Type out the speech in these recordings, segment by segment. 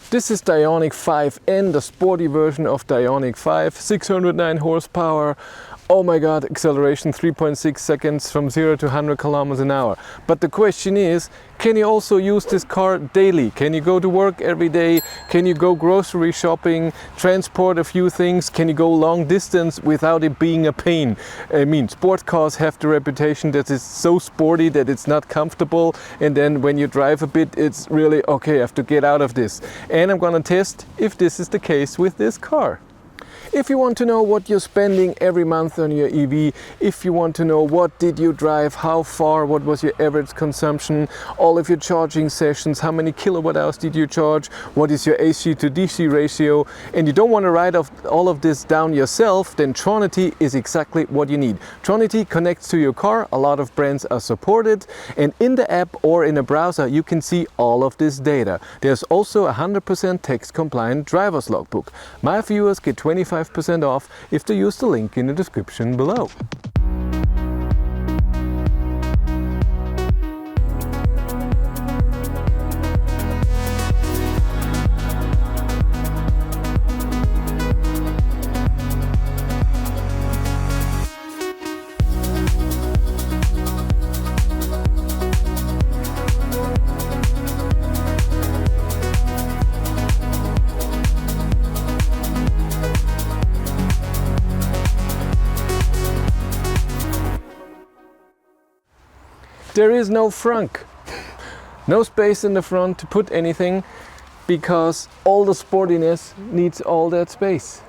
This is the Ioniq 5N, the sporty version of the Ioniq 5, 609 horsepower. Oh my god, acceleration 3.6 seconds from 0 to 100 kilometers an hour. But the question is, can you also use this car daily? Can you go to work every day? Can you go grocery shopping, transport a few things? Can you go long distance without it being a pain? I mean, sport cars have the reputation that it's so sporty that it's not comfortable, and then when you drive a bit, it's really, okay, I have to get out of this. And I'm gonna test if this is the case with this car. If you want to know what you're spending every month on your EV, if you want to know what did you drive, how far, what was your average consumption, all of your charging sessions, how many kilowatt hours did you charge, what is your AC to DC ratio, and you don't want to write all of this down yourself, then Tronity is exactly what you need. Tronity connects to your car, a lot of brands are supported, and in the app or in a browser you can see all of this data. There's also a 100% text compliant driver's logbook. My viewers get 25% off if they use the link in the description below. There is no frunk, no space in the front to put anything because all the sportiness needs all that space.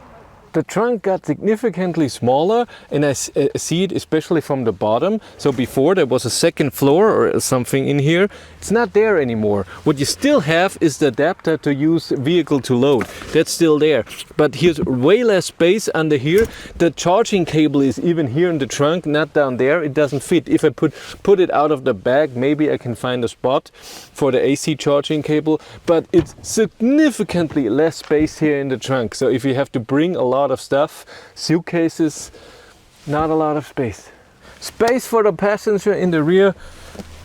The trunk got significantly smaller, and I see it especially from the bottom. So before there was a second floor or something in here. It's not there anymore. What you still have is the adapter to use vehicle to load. That's still there. But here's way less space under here. The charging cable is even here in the trunk, not down there. It doesn't fit. If I put it out of the bag, maybe I can find a spot for the AC charging cable. But it's significantly less space here in the trunk. So if you have to bring a lot of stuff, suitcases, not a lot of space. Space for the passenger in the rear,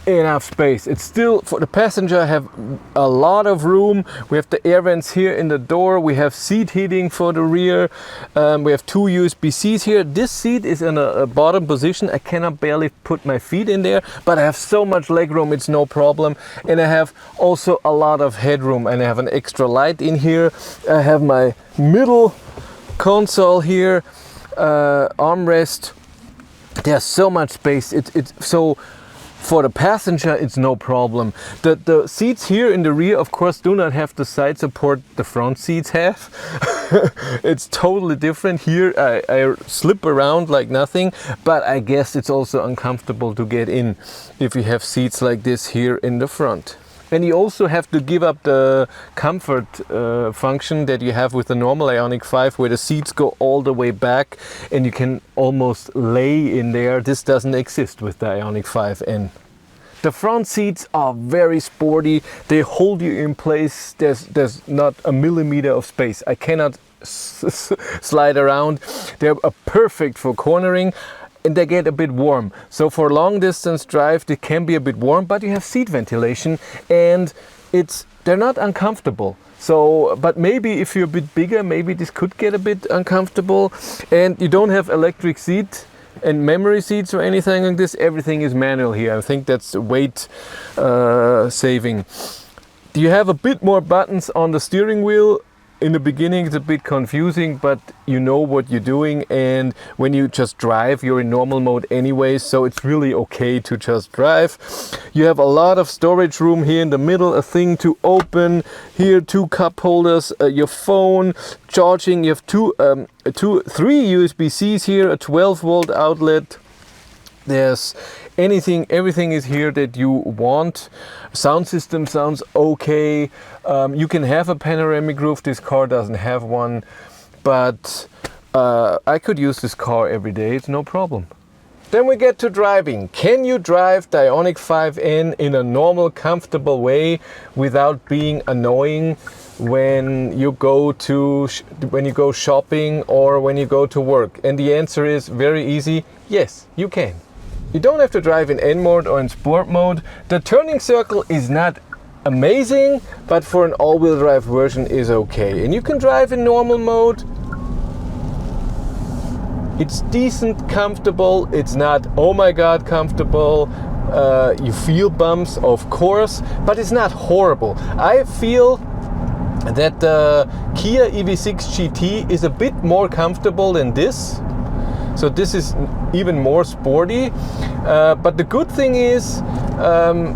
enough space. It's still, for the passenger, have a lot of room. We have the air vents here in the door. We have seat heating for the rear. We have two USB-Cs here. This seat is in a bottom position. I cannot barely put my feet in there, but I have so much leg room, it's no problem. And I have also a lot of headroom, and I have an extra light in here. I have my middle console here, armrest. There's so much space. It's so, for the passenger it's no problem. The seats here in the rear of course do not have the side support the front seats have. It's totally different. Here I slip around like nothing, but I guess it's also uncomfortable to get in if you have seats like this here in the front. And you also have to give up the comfort function that you have with the normal Ioniq 5, where the seats go all the way back and you can almost lay in there. This doesn't exist with the Ioniq 5N. The front seats are very sporty. They hold you in place. There's not a millimeter of space. I cannot slide around. They're perfect for cornering. And they get a bit warm. So for long distance drive, they can be a bit warm, but you have seat ventilation and they're not uncomfortable. So, but maybe if you're a bit bigger, maybe this could get a bit uncomfortable. And you don't have electric seat and memory seats or anything like this. Everything is manual here. I think that's weight saving. You have a bit more buttons on the steering wheel. In the beginning it's a bit confusing, but you know what you're doing, and when you just drive you're in normal mode anyway, so it's really okay to just drive. You have a lot of storage room here in the middle, a thing to open here, two cup holders, your phone, charging. You have three USB-Cs here, a 12-volt outlet. There's everything is here that you want. Sound system sounds okay. You can have a panoramic roof. This car doesn't have one, but I could use this car every day. It's no problem. Then we get to driving. Can you drive the Ioniq 5N in a normal, comfortable way without being annoying when you go shopping or when you go to work? And the answer is very easy. Yes, you can. You don't have to drive in N mode or in sport mode. The turning circle is not amazing, but for an all-wheel drive version is okay. And you can drive in normal mode. It's decent, comfortable. It's not, oh my god, comfortable. You feel bumps, of course, but it's not horrible. I feel that the Kia EV6 GT is a bit more comfortable than this. So this is even more sporty. But the good thing is,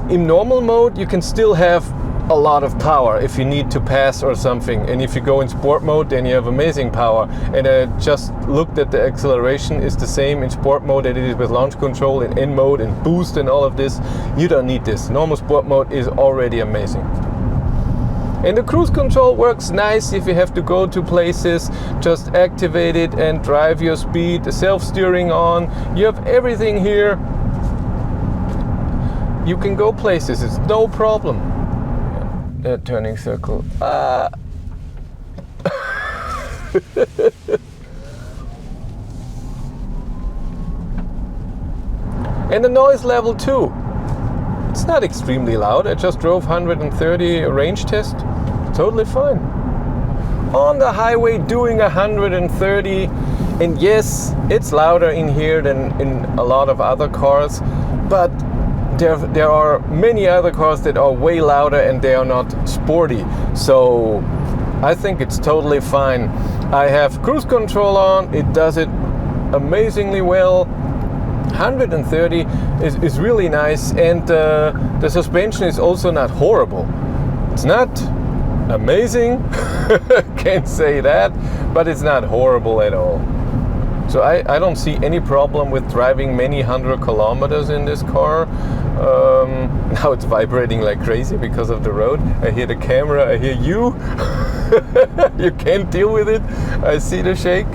in normal mode, you can still have a lot of power if you need to pass or something. And if you go in sport mode, then you have amazing power. And I just looked at the acceleration. It's the same in sport mode that it is with launch control, in N mode and boost and all of this. You don't need this. Normal sport mode is already amazing. And the cruise control works nice if you have to go to places. Just activate it and drive your speed. The self-steering on. You have everything here. You can go places. It's no problem. That turning circle. And the noise level too. It's not extremely loud. I just drove 130 range test. Totally fine. On the highway doing 130, and yes, it's louder in here than in a lot of other cars, but there are many other cars that are way louder and they are not sporty. So I think it's totally fine. I have cruise control on. It does it amazingly well. 130 is really nice, and the suspension is also not horrible. It's not amazing, can't say that, but it's not horrible at all. So I don't see any problem with driving many 100 kilometers in this car. Now it's vibrating like crazy because of the road. I hear the camera, I hear you. You can't deal with it. I see the shake.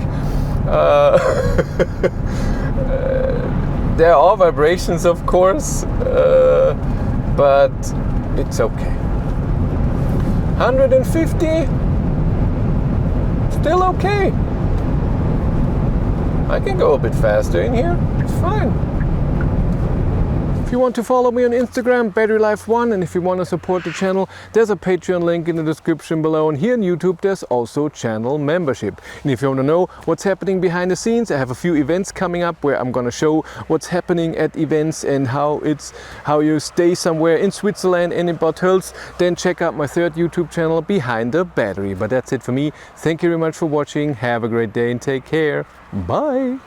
There are vibrations, of course, but it's okay. 150, still okay. I can go a bit faster in here, it's fine. If you want to follow me on Instagram, BatteryLife1, and if you want to support the channel, there's a Patreon link in the description below, and here on YouTube there's also channel membership. And if you want to know what's happening behind the scenes, I have a few events coming up where I'm going to show what's happening at events and how you stay somewhere in Switzerland and in Bad Hölz, then check out my third YouTube channel, Behind the Battery. But that's it for me. Thank you very much for watching. Have a great day and take care. Bye!